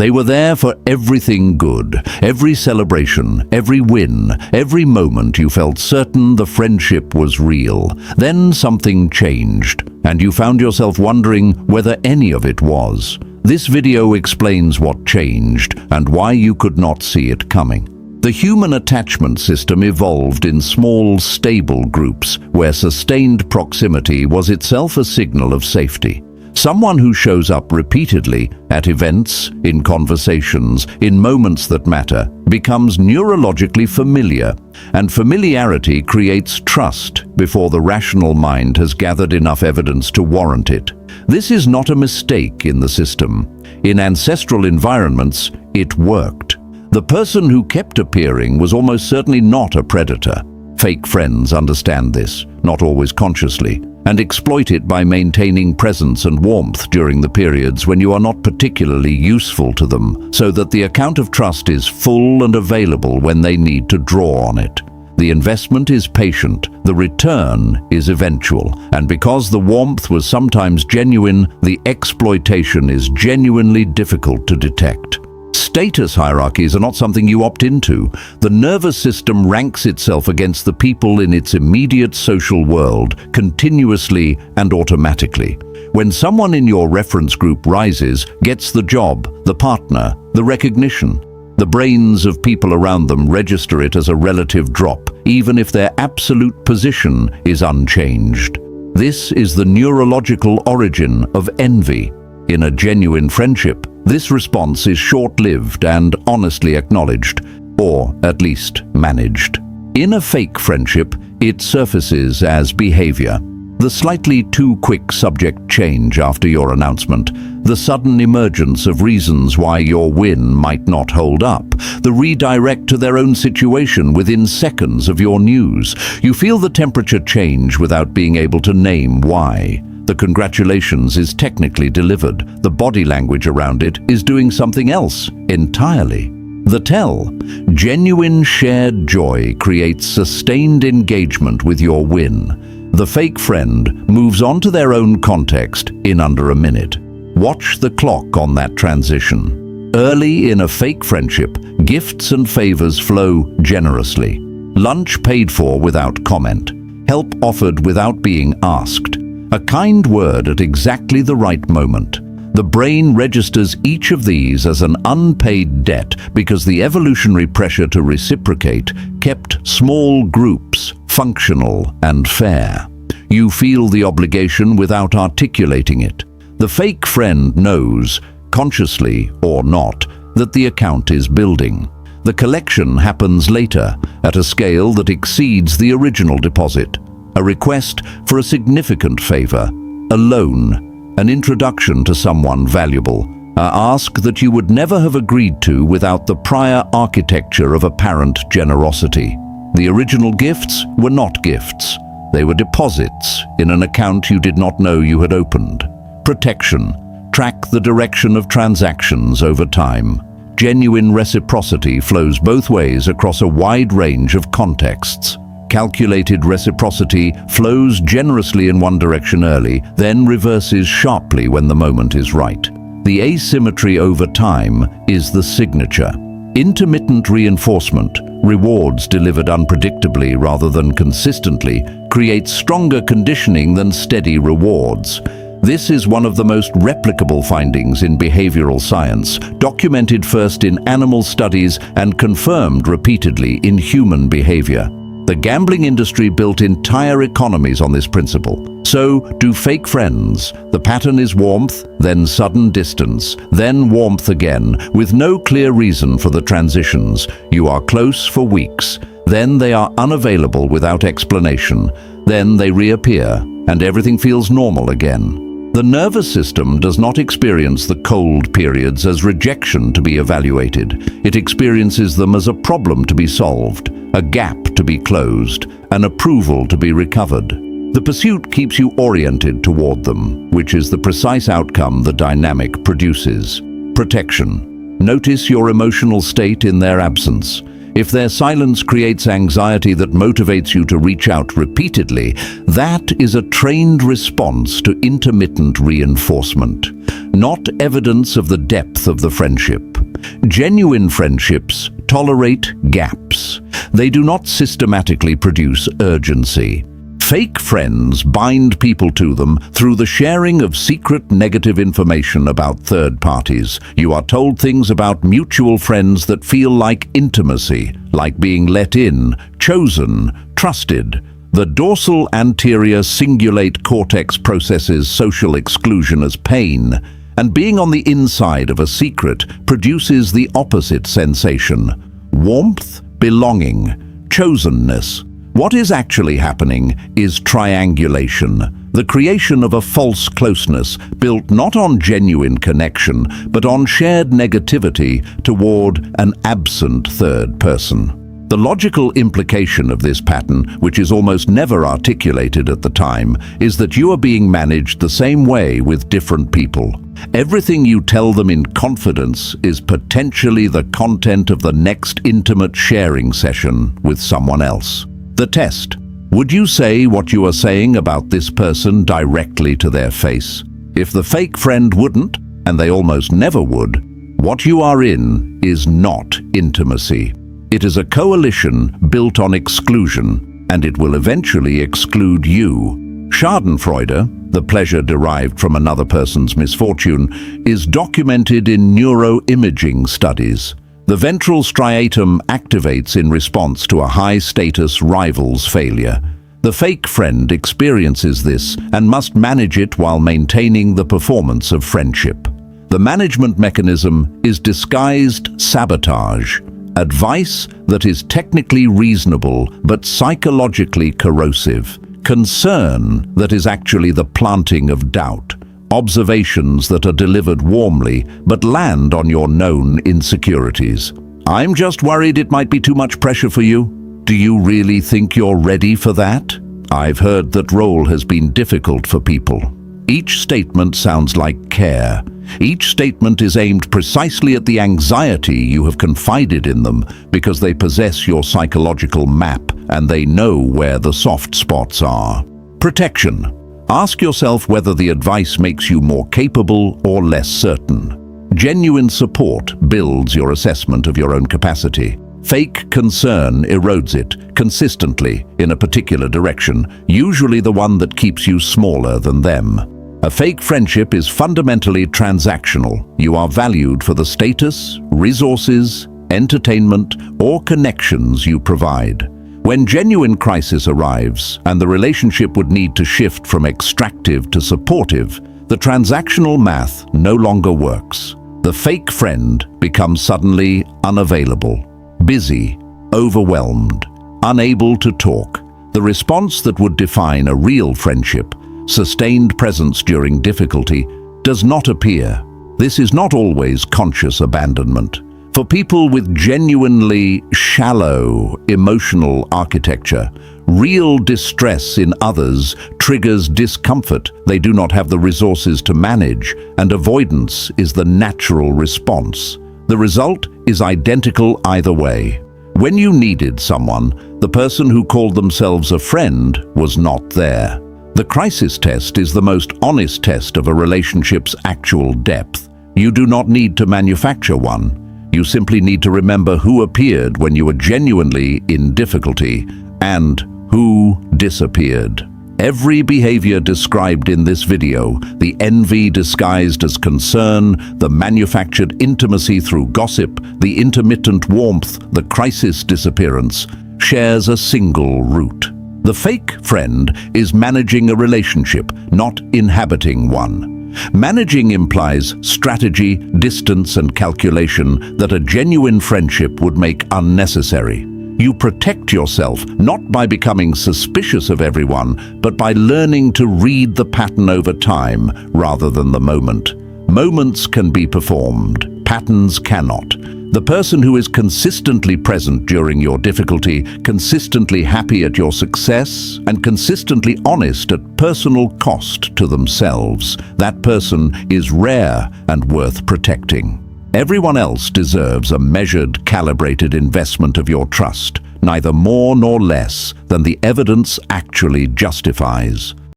They were there for everything good, every celebration, every win, every moment you felt certain the friendship was real. Then something changed, and you found yourself wondering whether any of it was. This video explains what changed and why you could not see it coming. The human attachment system evolved in small, stable groups where sustained proximity was itself a signal of safety. Someone who shows up repeatedly at events, in conversations, in moments that matter, becomes neurologically familiar, and familiarity creates trust before the rational mind has gathered enough evidence to warrant it. This is not a mistake in the system. In ancestral environments, it worked. The person who kept appearing was almost certainly not a predator. Fake friends understand this, not always consciously, and exploit it by maintaining presence and warmth during the periods when you are not particularly useful to them, so that the account of trust is full and available when they need to draw on it. The investment is patient, the return is eventual, and because the warmth was sometimes genuine, the exploitation is genuinely difficult to detect. Status hierarchies are not something you opt into. The nervous system ranks itself against the people in its immediate social world, continuously and automatically. When someone in your reference group rises, gets the job, the partner, the recognition, the brains of people around them register it as a relative drop, even if their absolute position is unchanged. This is the neurological origin of envy. In a genuine friendship, this response is short-lived and honestly acknowledged, or at least managed. In a fake friendship, it surfaces as behavior. The slightly too quick subject change after your announcement, the sudden emergence of reasons why your win might not hold up, the redirect to their own situation within seconds of your news. You feel the temperature change without being able to name why. The congratulations is technically delivered. The body language around it is doing something else entirely. The tell, genuine shared joy creates sustained engagement with your win. The fake friend moves on to their own context in under a minute. Watch the clock on that transition. Early in a fake friendship, gifts and favors flow generously. Lunch paid for without comment. Help offered without being asked. A kind word at exactly the right moment. The brain registers each of these as an unpaid debt because the evolutionary pressure to reciprocate kept small groups functional and fair. You feel the obligation without articulating it. The fake friend knows, consciously or not, that the account is building. The collection happens later, at a scale that exceeds the original deposit. A request for a significant favor, a loan, an introduction to someone valuable, an ask that you would never have agreed to without the prior architecture of apparent generosity. The original gifts were not gifts. They were deposits in an account you did not know you had opened. Protection. Track the direction of transactions over time. Genuine reciprocity flows both ways across a wide range of contexts. Calculated reciprocity flows generously in one direction early, then reverses sharply when the moment is right. The asymmetry over time is the signature. Intermittent reinforcement, rewards delivered unpredictably rather than consistently, creates stronger conditioning than steady rewards. This is one of the most replicable findings in behavioral science, documented first in animal studies and confirmed repeatedly in human behavior. The gambling industry built entire economies on this principle. So do fake friends. The pattern is warmth, then sudden distance, then warmth again, with no clear reason for the transitions. You are close for weeks, then they are unavailable without explanation, then they reappear, and everything feels normal again. The nervous system does not experience the cold periods as rejection to be evaluated. It experiences them as a problem to be solved, a gap to be closed, an approval to be recovered. The pursuit keeps you oriented toward them, which is the precise outcome the dynamic produces. Protection. Notice your emotional state in their absence. If their silence creates anxiety that motivates you to reach out repeatedly, that is a trained response to intermittent reinforcement, not evidence of the depth of the friendship. Genuine friendships tolerate gaps. They do not systematically produce urgency. Fake friends bind people to them through the sharing of secret negative information about third parties. You are told things about mutual friends that feel like intimacy, like being let in, chosen, trusted. The dorsal anterior cingulate cortex processes social exclusion as pain, and being on the inside of a secret produces the opposite sensation: warmth, belonging, chosenness. What is actually happening is triangulation, the creation of a false closeness built not on genuine connection, but on shared negativity toward an absent third person. The logical implication of this pattern, which is almost never articulated at the time, is that you are being managed the same way with different people. Everything you tell them in confidence is potentially the content of the next intimate sharing session with someone else. The test: would you say what you are saying about this person directly to their face? If the fake friend wouldn't, and they almost never would, what you are in is not intimacy. It is a coalition built on exclusion, and it will eventually exclude you. Schadenfreude, the pleasure derived from another person's misfortune, is documented in neuroimaging studies. The ventral striatum activates in response to a high-status rival's failure. The fake friend experiences this and must manage it while maintaining the performance of friendship. The management mechanism is disguised sabotage, advice that is technically reasonable but psychologically corrosive, concern that is actually the planting of doubt, observations that are delivered warmly but land on your known insecurities. I'm just worried it might be too much pressure for you. Do you really think you're ready for that? I've heard that role has been difficult for people. Each statement sounds like care. Each statement is aimed precisely at the anxiety you have confided in them because they possess your psychological map and they know where the soft spots are. Protection. Ask yourself whether the advice makes you more capable or less certain. Genuine support builds your assessment of your own capacity. Fake concern erodes it consistently in a particular direction, usually the one that keeps you smaller than them. A fake friendship is fundamentally transactional. You are valued for the status, resources, entertainment, or connections you provide. When genuine crisis arrives and the relationship would need to shift from extractive to supportive, the transactional math no longer works. The fake friend becomes suddenly unavailable, busy, overwhelmed, unable to talk. The response that would define a real friendship, sustained presence during difficulty, does not appear. This is not always conscious abandonment. For people with genuinely shallow emotional architecture, real distress in others triggers discomfort they do not have the resources to manage, and avoidance is the natural response. The result is identical either way. When you needed someone, the person who called themselves a friend was not there. The crisis test is the most honest test of a relationship's actual depth. You do not need to manufacture one. You simply need to remember who appeared when you were genuinely in difficulty and who disappeared. Every behavior described in this video, the envy disguised as concern, the manufactured intimacy through gossip, the intermittent warmth, the crisis disappearance, shares a single root. The fake friend is managing a relationship, not inhabiting one. Managing implies strategy, distance, and calculation that a genuine friendship would make unnecessary. You protect yourself not by becoming suspicious of everyone, but by learning to read the pattern over time rather than the moment. Moments can be performed, patterns cannot. The person who is consistently present during your difficulty, consistently happy at your success, and consistently honest at personal cost to themselves, that person is rare and worth protecting. Everyone else deserves a measured, calibrated investment of your trust, neither more nor less than the evidence actually justifies.